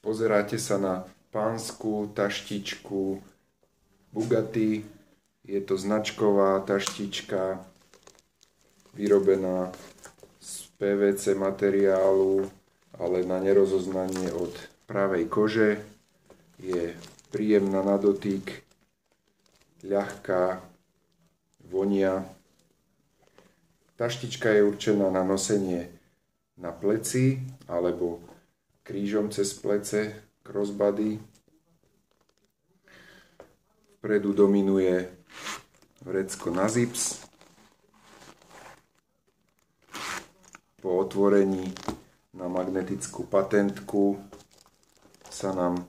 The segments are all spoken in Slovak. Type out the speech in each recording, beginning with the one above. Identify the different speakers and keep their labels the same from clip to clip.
Speaker 1: Pozeráte sa na pánsku taštičku Bugatti. Je to značková taštička vyrobená z PVC materiálu, ale na nerozoznanie od pravej kože. Je príjemná na dotyk, ľahká, vonia. Taštička je určená na nosenie na pleci alebo krížom cez plece, crossbody. Vpredu dominuje vrecko na zips. Po otvorení na magnetickú patentku sa nám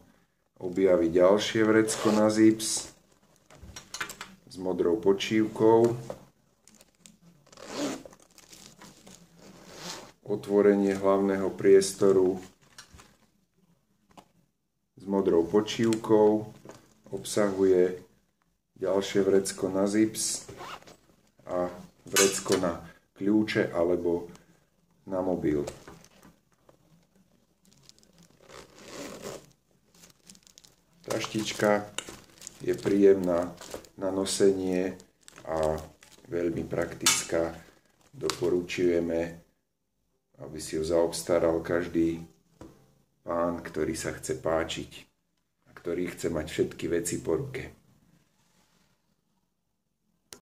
Speaker 1: objaví ďalšie vrecko na zips s modrou počívkou. Otvorenie hlavného priestoru s modrou počívkou obsahuje ďalšie vrecko na zips a vrecko na kľúče alebo na mobil. Taštička je príjemná na nosenie a veľmi praktická. Doporučujeme, aby si ju zaobstaral každý pán, ktorý sa chce páčiť a ktorý chce mať všetky veci po ruke.